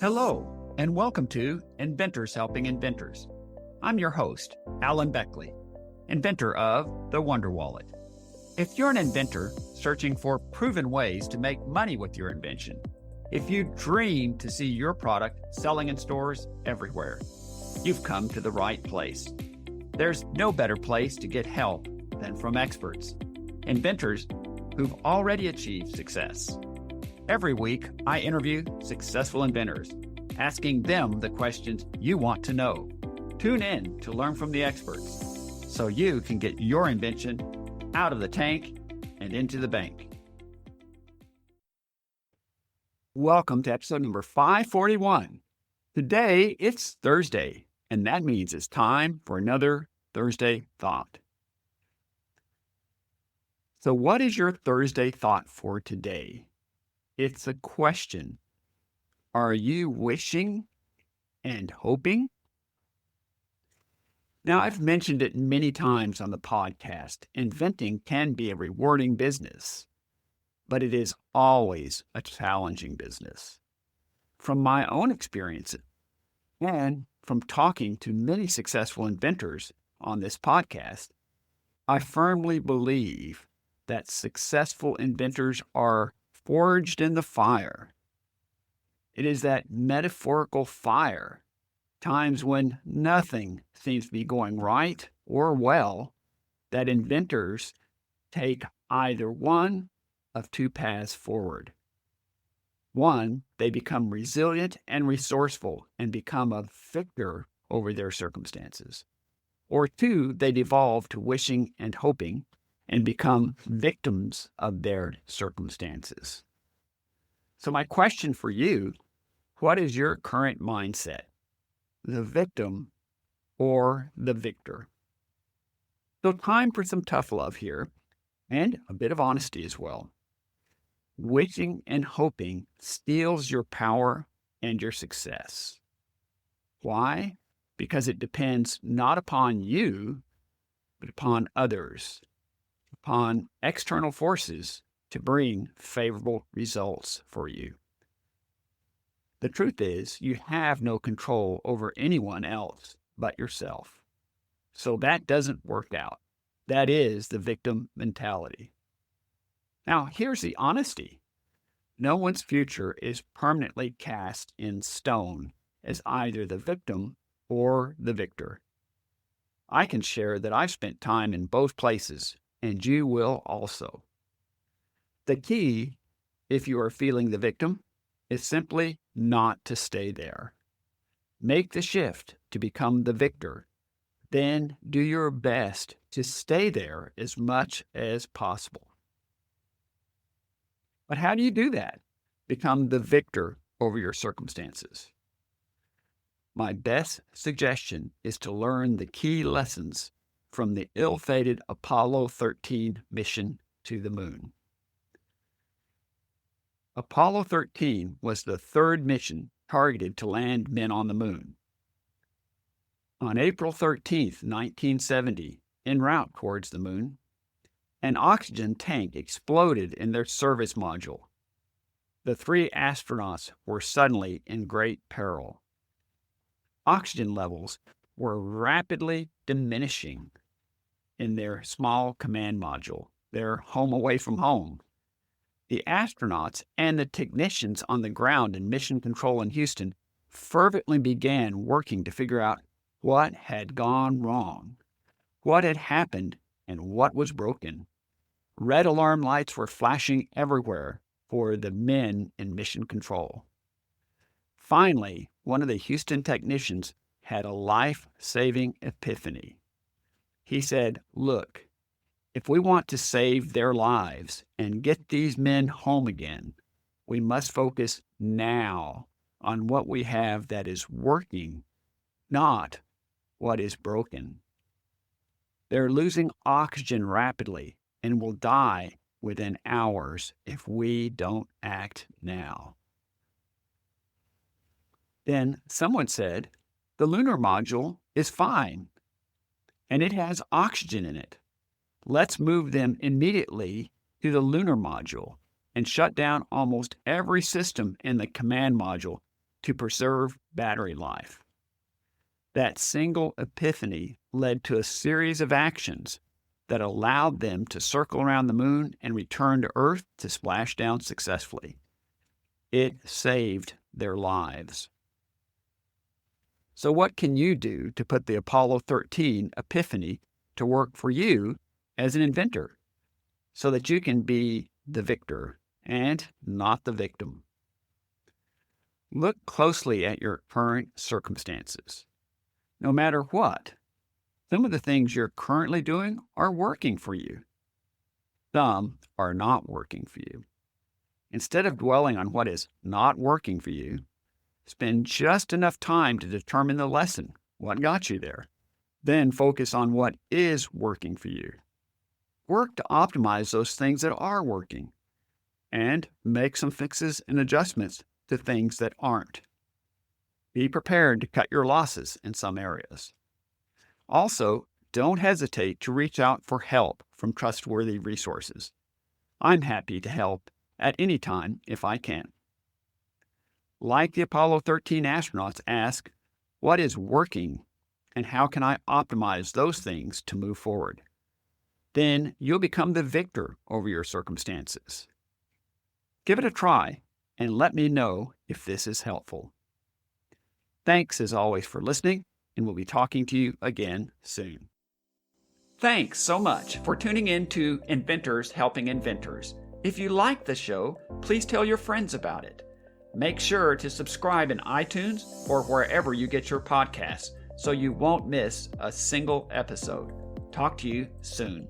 Hello, and welcome to Inventors Helping Inventors. I'm your host, Alan Beckley, inventor of the Wonder Wallet. If you're an inventor searching for proven ways to make money with your invention, if you dream to see your product selling in stores everywhere, you've come to the right place. There's no better place to get help than from experts, inventors who've already achieved success. Every week, I interview successful inventors, asking them the questions you want to know. Tune in to learn from the experts so you can get your invention out of the tank and into the bank. Welcome to episode number 541. Today, it's Thursday, and that means it's time for another Thursday Thought. So what is your Thursday thought for today? It's a question. Are you wishing and hoping? Now, I've mentioned it many times on the podcast. Inventing can be a rewarding business, but it is always a challenging business. From my own experience and from talking to many successful inventors on this podcast, I firmly believe that successful inventors are forged in the fire. It is that metaphorical fire, times when nothing seems to be going right or well, that inventors take either one of two paths forward. One, they become resilient and resourceful and become a victor over their circumstances. Or two, they devolve to wishing and hoping and become victims of their circumstances. So my question for you, what is your current mindset? The victim or the victor? So time for some tough love here and a bit of honesty as well. Wishing and hoping steals your power and your success. Why? Because it depends not upon you, but upon others, upon external forces to bring favorable results for you. The truth is, you have no control over anyone else but yourself. So that doesn't work out. That is the victim mentality. Now, here's the honesty. No one's future is permanently cast in stone as either the victim or the victor. I can share that I've spent time in both places, and you will also. The key, if you are feeling the victim, is simply not to stay there. Make the shift to become the victor. Then do your best to stay there as much as possible. But how do you do that? Become the victor over your circumstances. My best suggestion is to learn the key lessons from the ill-fated Apollo 13 mission to the moon. Apollo 13 was the third mission targeted to land men on the moon. On April 13, 1970, en route towards the moon, an oxygen tank exploded in their service module. The three astronauts were suddenly in great peril. Oxygen levels were rapidly diminishing in their small command module, their home away from home. The astronauts and the technicians on the ground in Mission Control in Houston fervently began working to figure out what had gone wrong, what had happened, and what was broken. Red alarm lights were flashing everywhere for the men in Mission Control. Finally, one of the Houston technicians had a life-saving epiphany. He said, "Look, if we want to save their lives and get these men home again, we must focus now on what we have that is working, not what is broken. They're losing oxygen rapidly and will die within hours if we don't act now." Then someone said, "The lunar module is fine, and it has oxygen in it. Let's move them immediately to the lunar module and shut down almost every system in the command module to preserve battery life. That single epiphany led to a series of actions that allowed them to circle around the moon and return to Earth to splash down successfully. It saved their lives. So what can you do to put the Apollo 13 epiphany to work for you as an inventor so that you can be the victor and not the victim? Look closely at your current circumstances. No matter what, some of the things you're currently doing are working for you. Some are not working for you. Instead of dwelling on what is not working for you, spend just enough time to determine the lesson, what got you there. Then focus on what is working for you. Work to optimize those things that are working, and make some fixes and adjustments to things that aren't. Be prepared to cut your losses in some areas. Also, don't hesitate to reach out for help from trustworthy resources. I'm happy to help at any time if I can. Like the Apollo 13 astronauts, ask, what is working and how can I optimize those things to move forward? Then you'll become the victor over your circumstances. Give it a try and let me know if this is helpful. Thanks as always for listening, and we'll be talking to you again soon. Thanks so much for tuning in to Inventors Helping Inventors. If you like the show, please tell your friends about it. Make sure to subscribe in iTunes or wherever you get your podcasts so you won't miss a single episode. Talk to you soon.